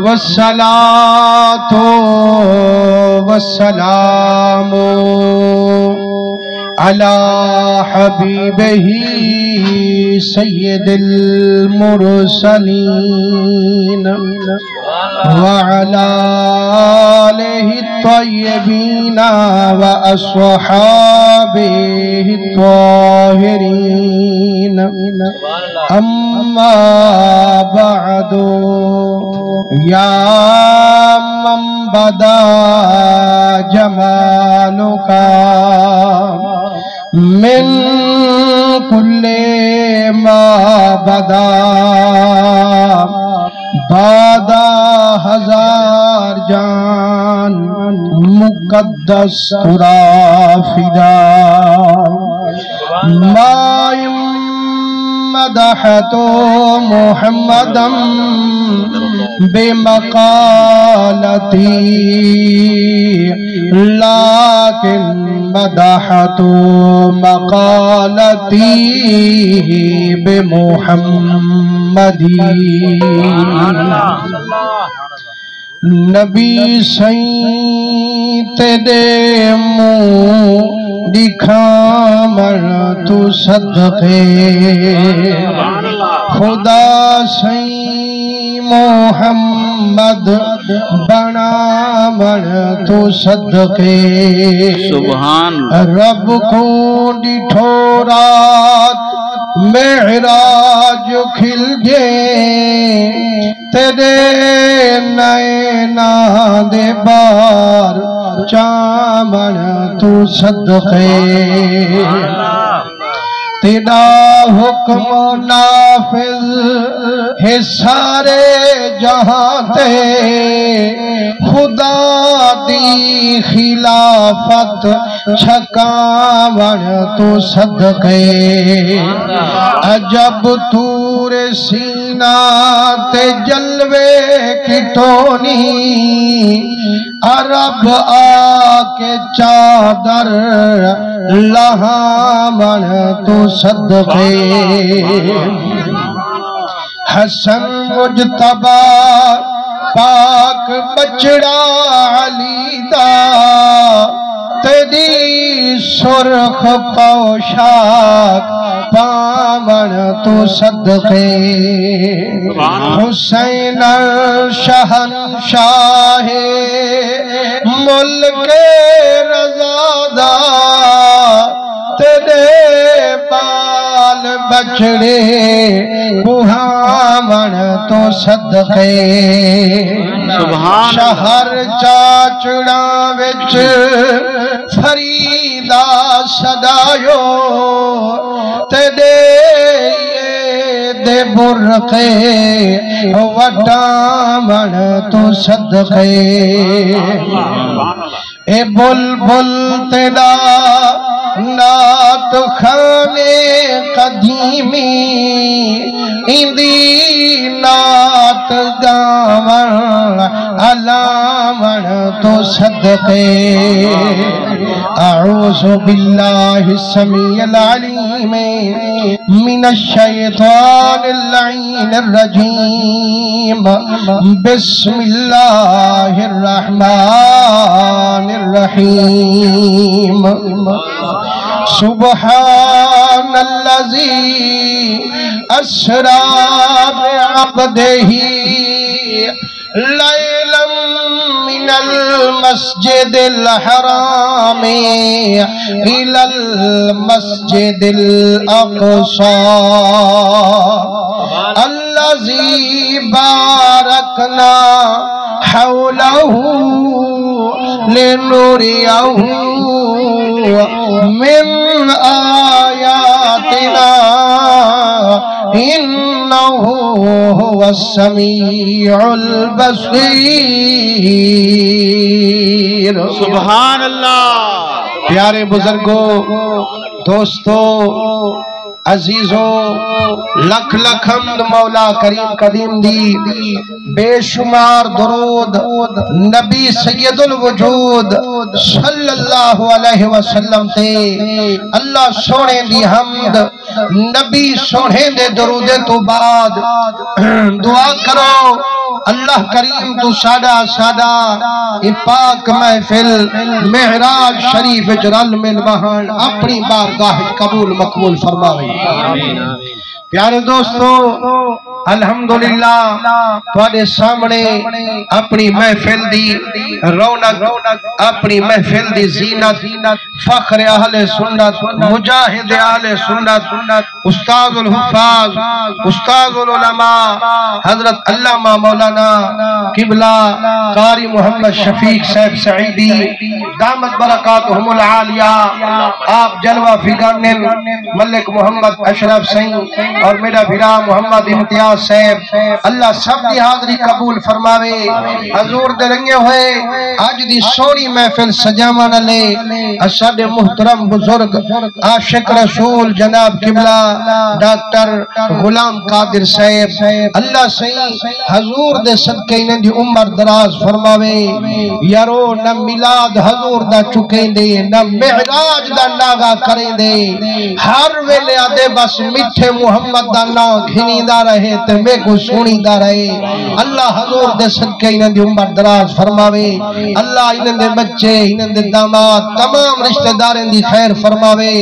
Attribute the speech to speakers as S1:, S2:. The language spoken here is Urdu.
S1: والصلاة والسلام على حبيبه سيد المرسلين وعلى آله الطيبين وأصحابه الطاهرين أما بعد يا من بدا جمالك من كل ما بدا بادا ہزار جان مقدس ترا فدا ما مدحت محمدا بمقالتي لكن مدحت مقالتي بمحمدي نبی سائیں تیرے منہ دکھامر تو صدقے خدا سائیں محمد بنامر تو صدقے سبحان رب کو ڈٹھو رات معراج کھل جے تیرے نینا دے بار چامن تو صدقے تیرا حکم نافذ ہے سارے جہاں تے خدا دی خلافت چھکاون تو صدقے عجب تور سینہ تے جلوے کی ٹونی عرب آکے چادر لہامن تو صدقے حسن مجتبہ پاک بچڑا علی دا تیری سرخ پوشاک پامن تو صدقے حسین شہنشاہ ملک رضادہ تیرے بال بچڑے بہامن تو صدقے شہر چاچڑا وچ فریدہ صدایو تیرے دے برقے وٹامن تو صدقے اے بلبل تیرا نات خانے قدیمی اندی نات گاون علامن تو صدقے اعوذ باللہ السمیع العلیم من الشیطان اللعین الرجیم بسم اللہ الرحمن الرحیم سبحان الذی اسرا بعبدہ لیلا من المسجد الحرام الى المسجد الاقصى الذي باركنا حوله لنريه من آياتنا إنه هو السميع البصير سبحان اللہ۔ پیارے بزرگوں، دوستو، عزیزوں لکھ لکھ حمد مولا کریم قدیم دی، بے شمار درود نبی سید الوجود صلی اللہ علیہ وسلم تے، اللہ سونے دی حمد نبی سونے دے درود تو بعد دعا کرو اللہ کریم تو سادہ پاک محفل معراج شریف جرل من بہن اپنی بارگاہ قبول مقبول فرماوے۔ پیارے دوستو الحمدللہ تواڈے سامنے اپنی محفل دی رونق، اپنی محفل دی زینت، فخر اہل سنت، مجاہد اہل سنت، استاد الحفاظ، استاد العلماء حضرت علامہ مولانا قبلہ قاری محمد شفیق صاحب سعیدی دامت برکاتہم العالیہ، آپ جلوہ فگانن ملک محمد اشرف سنگھ اور میرا بھرا محمد امتیاز صاحب، اللہ سب دی حاضری قبول فرماوے۔ حضور دے رنگے ہوئے آج دی سونی محفل سجاوانا لے اساڈے محترم بزرگ عاشق رسول جناب قبلہ ڈاکٹر غلام قادر صاحب، اللہ صحیح حضور دے صدقے انہیں دی عمر دراز فرماوے۔ یارو نہ میلاد حضور دا چکیں دے، نہ معراج دا ناغا کریں دے، ہر ویلے آدے بس میٹھے محمد دا نا گھنی دا رہے تے میں کو سونی دا رہے۔ اللہ حضور دے صدقے انہیں دی عمر دراز فرماوے، اللہ انہیں دے بچے، انہیں دے داماد، تمام رشتہ داریں دی خیر فرماوے۔